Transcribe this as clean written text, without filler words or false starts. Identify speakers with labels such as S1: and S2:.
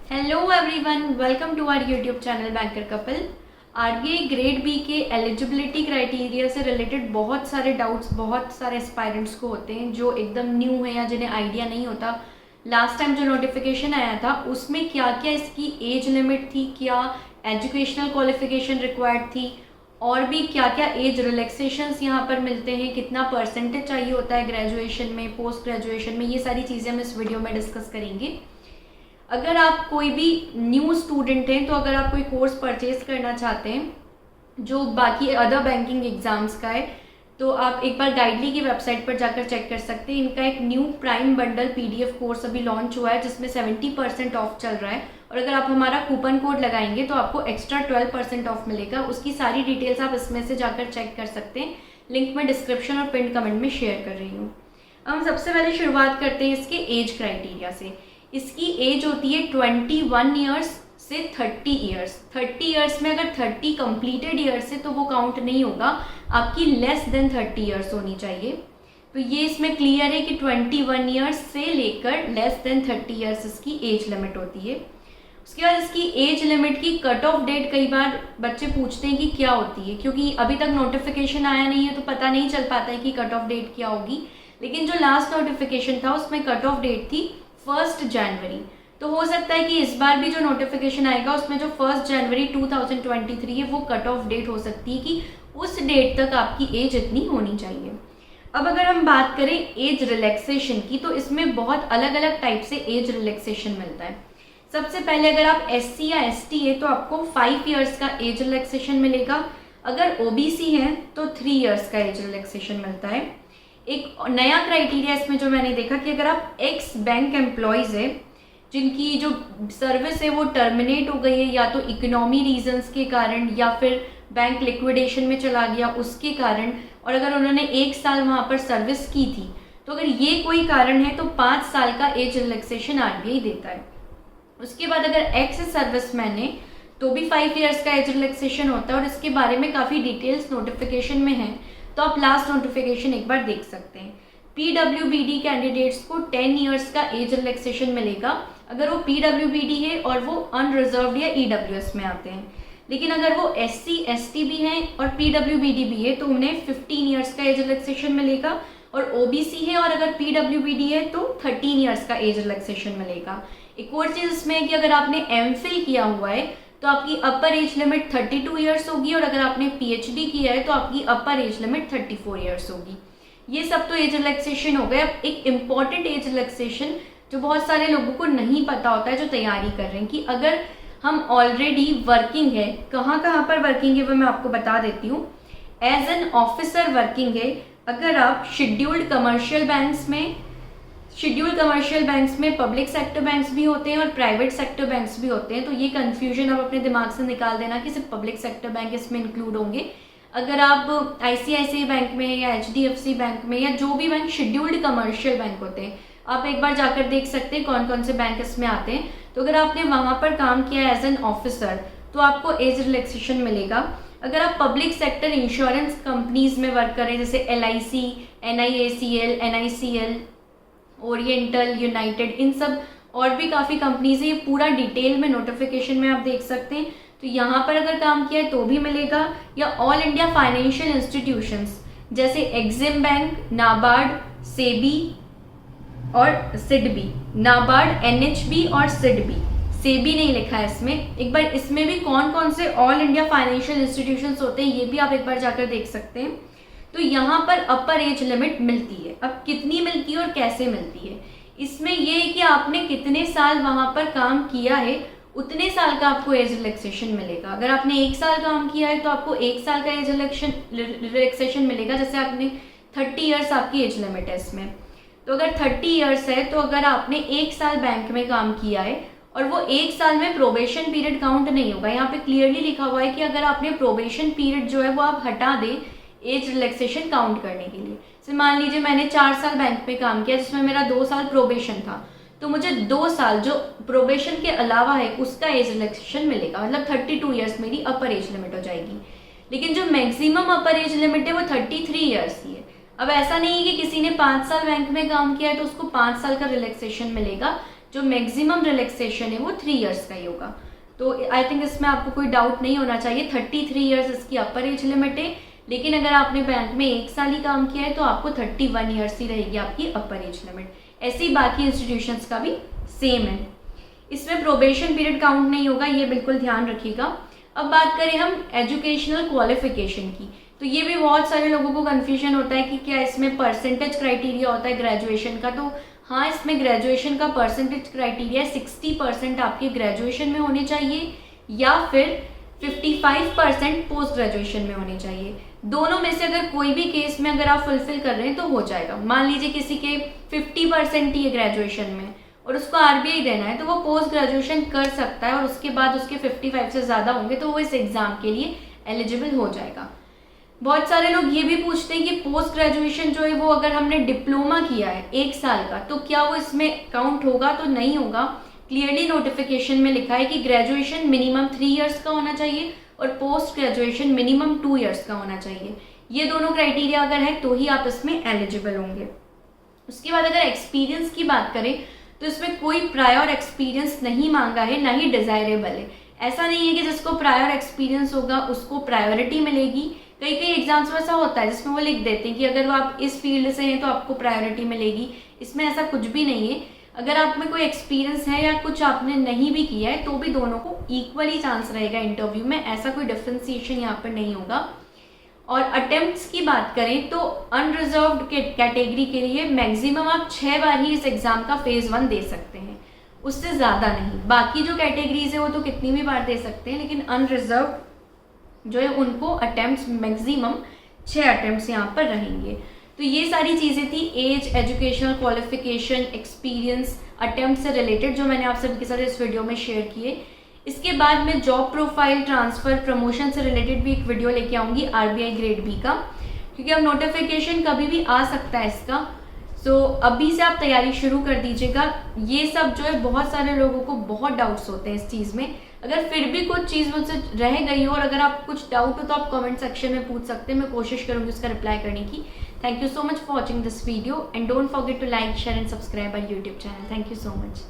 S1: Hello everyone, welcome to our YouTube channel banker couple. RBI grade B के eligibility criteria से related बहुत सारे doubts बहुत सारे एस्पायरेंट्स को होते हैं जो एकदम न्यू है या जिन्हें आइडिया नहीं होता। लास्ट टाइम जो नोटिफिकेशन आया था उसमें क्या क्या इसकी एज लिमिट थी, क्या एजुकेशनल क्वालिफिकेशन रिक्वायर्ड थी, और भी क्या क्या एज रिलैक्सेशंस यहाँ पर मिलते हैं, कितना परसेंटेज चाहिए होता है ग्रेजुएशन में, पोस्ट ग्रेजुएशन में, ये सारी चीज़ें हम इस वीडियो में डिस्कस करेंगे। अगर आप कोई भी न्यू स्टूडेंट हैं तो अगर आप कोई कोर्स परचेज करना चाहते हैं जो बाकी अदर बैंकिंग एग्जाम्स का है तो आप एक बार गाइडली की वेबसाइट पर जाकर चेक कर सकते हैं। इनका एक new prime bundle PDF course अभी लॉन्च हुआ है जिसमें 70% ऑफ चल रहा है, और अगर आप हमारा कूपन कोड लगाएंगे तो आपको एक्स्ट्रा 12% ऑफ मिलेगा। उसकी सारी डिटेल्स आप इसमें से जाकर चेक कर सकते हैं। लिंक मैं डिस्क्रिप्शन और पिन कमेंट में शेयर कर रही हूँ। अब हम सबसे पहले शुरुआत करते हैं इसके एज क्राइटेरिया से। इसकी एज होती है 21 ईयर्स से 30 ईयर्स। 30 ईयर्स में अगर 30 कंप्लीटेड ईयर्स है तो वो काउंट नहीं होगा, आपकी लेस देन 30 ईयर्स होनी चाहिए। तो ये इसमें क्लियर है कि 21 ईयर्स से लेकर लेस देन 30 ईयर्स इसकी एज लिमिट होती है। उसके बाद इसकी एज लिमिट की कट ऑफ डेट कई बार बच्चे पूछते हैं कि क्या होती है, क्योंकि अभी तक नोटिफिकेशन आया नहीं है तो पता नहीं चल पाता है कि कट ऑफ डेट क्या होगी। लेकिन जो लास्ट नोटिफिकेशन था उसमें कट ऑफ डेट थी 1 जनवरी। तो हो सकता है कि इस बार भी जो नोटिफिकेशन आएगा उसमें जो 1 जनवरी 2023 है वो कट ऑफ डेट हो सकती है कि उस डेट तक आपकी एज इतनी होनी चाहिए। अब अगर हम बात करें एज रिलैक्सेशन की तो इसमें बहुत अलग अलग टाइप से एज रिलैक्सेशन मिलता है। सबसे पहले अगर आप एससी या एसटी है तो आपको 5 ईयर्स का एज रिलैक्सेशन मिलेगा। अगर ओबीसी है तो 3 ईयर्स का एज रिलैक्सेशन मिलता है। एक नया क्राइटेरिया इसमें जो मैंने देखा कि अगर आप एक्स बैंक एम्प्लॉयज़ है जिनकी जो सर्विस है वो टर्मिनेट हो गई है या तो इकोनॉमी रीजंस के कारण या फिर बैंक लिक्विडेशन में चला गया उसके कारण, और अगर उन्होंने 1 साल वहाँ पर सर्विस की थी तो अगर ये कोई कारण है तो 5 साल का एज रिलैक्सेशन आरबीआई देता है। उसके बाद अगर एक्स सर्विसमैन है तो भी 5 ईयर्स का एज रिलैक्सेशन होता है, और इसके बारे में काफ़ी डिटेल्स नोटिफिकेशन में है तो आप लास्ट नोटिफिकेशन एक बार देख सकते हैं। पीडब्ल्यूबीडी कैंडिडेट्स को 10 ईयर्स का एज रिलैक्सेशन मिलेगा अगर वो पीडब्ल्यूबीडी है और वो अनरिजर्व्ड या ईडब्ल्यूएस में आते हैं। लेकिन अगर वो एससी एसटी भी हैं और पीडब्ल्यूबीडी भी है तो उन्हें 15 ईयर्स का एज रिलैक्सेशन मिलेगा, और ओबीसी है और अगर पीडब्ल्यूबीडी है तो 13 ईयर्स का एज रिलैक्सेशन मिलेगा। एक और चीज़ इसमें है कि अगर आपने एमफिल किया हुआ है तो आपकी अपर एज लिमिट 32 ईयर्स होगी, और अगर आपने पीएचडी किया है तो आपकी अपर एज लिमिट 34 ईयर्स होगी। ये सब तो एज रिलैक्सेशन हो गए। अब एक इम्पॉर्टेंट एज रिलैक्सेशन जो बहुत सारे लोगों को नहीं पता होता है जो तैयारी कर रहे हैं कि अगर हम ऑलरेडी वर्किंग है, कहाँ कहाँ पर वर्किंग है वो मैं आपको बता देती हूँ। एज एन ऑफिसर वर्किंग है अगर आप शेड्यूल्ड कमर्शियल बैंक्स में पब्लिक सेक्टर बैंक्स भी होते हैं और प्राइवेट सेक्टर बैंक्स भी होते हैं, तो ये कन्फ्यूजन आप अपने दिमाग से निकाल देना कि सिर्फ पब्लिक सेक्टर बैंक इसमें इंक्लूड होंगे। अगर आप आईसीआईसीआई बैंक में या एचडीएफसी बैंक में या जो भी बैंक शेड्यूल्ड कमर्शियल बैंक होते हैं, आप एक बार जाकर देख सकते हैं कौन कौन से बैंक इसमें आते हैं। तो अगर आपने वहाँ पर काम किया एज एन ऑफिसर तो आपको एज रिलैक्सेशन मिलेगा। अगर आप पब्लिक सेक्टर इंश्योरेंस कंपनीज में वर्क करें जैसे LIC, NIACL, NICL, Oriental, United, इन सब और भी काफ़ी कंपनीज है, ये पूरा डिटेल में नोटिफिकेशन में आप देख सकते हैं। तो यहाँ पर अगर काम किया है तो भी मिलेगा, या ऑल इंडिया फाइनेंशियल इंस्टीट्यूशंस जैसे एग्जिम बैंक, नाबार्ड, सेबी और सिडबी। नाबार्ड, NHB और सिडबी, सेबी नहीं लिखा है इसमें। एक बार इसमें भी कौन कौन से ऑल इंडिया फाइनेंशियल इंस्टीट्यूशंस होते हैं ये भी आप एक बार जाकर देख सकते हैं। तो यहाँ पर अपर एज लिमिट मिलती है। अब कितनी मिलती है और कैसे मिलती है, इसमें यह है कि आपने कितने साल वहाँ पर काम किया है उतने साल का आपको एज रिलैक्सेशन मिलेगा। अगर आपने 1 साल काम किया है तो आपको 1 साल का एज रिलैक्सेशन मिलेगा। जैसे आपने 30 ईयर्स आपकी एज लिमिट है इसमें, तो अगर 30 ईयर्स है तो अगर आपने 1 साल बैंक में काम किया है और वो 1 साल में प्रोबेशन पीरियड काउंट नहीं होगा। यहाँ पे क्लियरली लिखा हुआ है कि अगर आपने प्रोबेशन पीरियड जो है वो आप हटा दें एज रिलैक्सेशन काउंट करने के लिए। जैसे मान लीजिए मैंने 4 साल बैंक में काम किया जिसमें मेरा 2 साल प्रोबेशन था, तो मुझे 2 साल जो प्रोबेशन के अलावा है उसका एज रिलैक्सेशन मिलेगा, मतलब 32 ईयर्स मेरी अपर एज लिमिट हो जाएगी। लेकिन जो मैक्सिमम अपर एज लिमिट है वो 33 ईयर्स की है। अब ऐसा नहीं है कि किसी ने 5 साल बैंक में काम किया है तो उसको 5 साल का रिलैक्सेशन मिलेगा। जो मैक्सिमम रिलैक्सेशन है वो 3 इयर्स का ही होगा। तो आई थिंक इसमें आपको कोई डाउट नहीं होना चाहिए। 33 इयर्स इसकी अपर एज लिमिट है, लेकिन अगर आपने बैंक में 1 साल ही काम किया है तो आपको 31 इयर्स ही रहेगी आपकी अपर एज लिमिट। ऐसे ही बाकी इंस्टीट्यूशंस का भी सेम है। इसमें प्रोबेशन पीरियड काउंट नहीं होगा, ये बिल्कुल ध्यान रखिएगा। अब बात करें हम एजुकेशनल क्वालिफिकेशन की, तो ये भी बहुत सारे लोगों को कन्फ्यूजन होता है कि क्या इसमें परसेंटेज क्राइटेरिया होता है ग्रेजुएशन का। तो हाँ, इसमें ग्रेजुएशन का परसेंटेज क्राइटेरिया 60% आपके ग्रेजुएशन में होने चाहिए या फिर 55% पोस्ट ग्रेजुएशन में होने चाहिए। दोनों में से अगर कोई भी केस में अगर आप फुलफिल कर रहे हैं तो हो जाएगा। मान लीजिए किसी के 50% ही है ग्रेजुएशन में और उसको आरबीआई देना है, तो वो पोस्ट ग्रेजुएशन कर सकता है और उसके बाद उसके 55 से ज़्यादा होंगे तो वो इस एग्ज़ाम के लिए एलिजिबल हो जाएगा। बहुत सारे लोग ये भी पूछते हैं कि पोस्ट ग्रेजुएशन जो है वो अगर हमने डिप्लोमा किया है 1 साल का तो क्या वो इसमें काउंट होगा, तो नहीं होगा। क्लियरली नोटिफिकेशन में लिखा है कि ग्रेजुएशन मिनिमम 3 इयर्स का होना चाहिए और पोस्ट ग्रेजुएशन मिनिमम 2 इयर्स का होना चाहिए। ये दोनों क्राइटेरिया अगर है तो ही आप इसमें एलिजिबल होंगे। उसके बाद अगर एक्सपीरियंस की बात करें तो इसमें कोई प्रायर एक्सपीरियंस नहीं मांगा है, ना ही डिज़ायरेबल है। ऐसा नहीं है कि जिसको प्रायर एक्सपीरियंस होगा उसको प्रायोरिटी मिलेगी। कई एग्जाम्स में ऐसा होता है जिसमें वो लिख देते हैं कि अगर वो आप इस फील्ड से हैं तो आपको प्रायोरिटी मिलेगी। इसमें ऐसा कुछ भी नहीं है। अगर आप में कोई एक्सपीरियंस है या कुछ आपने नहीं भी किया है तो भी दोनों को इक्वली चांस रहेगा इंटरव्यू में, ऐसा कोई डिफ्रेंसिएशन यहाँ पर नहीं होगा। और अटेम्प्ट्स की बात करें तो अनरिजर्व्ड कैटेगरी के लिए मैक्सिमम आप 6 बार ही इस एग्ज़ाम का फेज़ 1 दे सकते हैं, उससे ज़्यादा नहीं। बाकी जो कैटेगरीज है वो तो कितनी भी बार दे सकते हैं, लेकिन अनरिजर्व्ड जो है उनको अटेम्प्ट्स मैक्सिमम 6 अटेम्प्ट्स यहाँ पर रहेंगे। तो ये सारी चीज़ें थी age, educational qualification, experience, attempt से रिलेटेड जो मैंने आप सबके साथ इस वीडियो में शेयर किए। इसके बाद मैं जॉब प्रोफाइल, ट्रांसफ़र, प्रमोशन से रिलेटेड भी एक वीडियो लेके आऊँगी आरबीआई ग्रेड बी का, क्योंकि अब नोटिफिकेशन कभी भी आ सकता है इसका। सो अभी से आप तैयारी शुरू कर दीजिएगा। ये सब जो है बहुत सारे लोगों को बहुत डाउट्स होते हैं इस चीज़ में। अगर फिर भी कुछ चीज़ मुझसे रह गई हो और अगर आप कुछ डाउट हो तो आप कमेंट सेक्शन में पूछ सकते हैं, मैं कोशिश करूँगी उसका रिप्लाई करने की। Thank you so much for watching this video and don't forget to like, share and subscribe our YouTube channel. Thank you so much.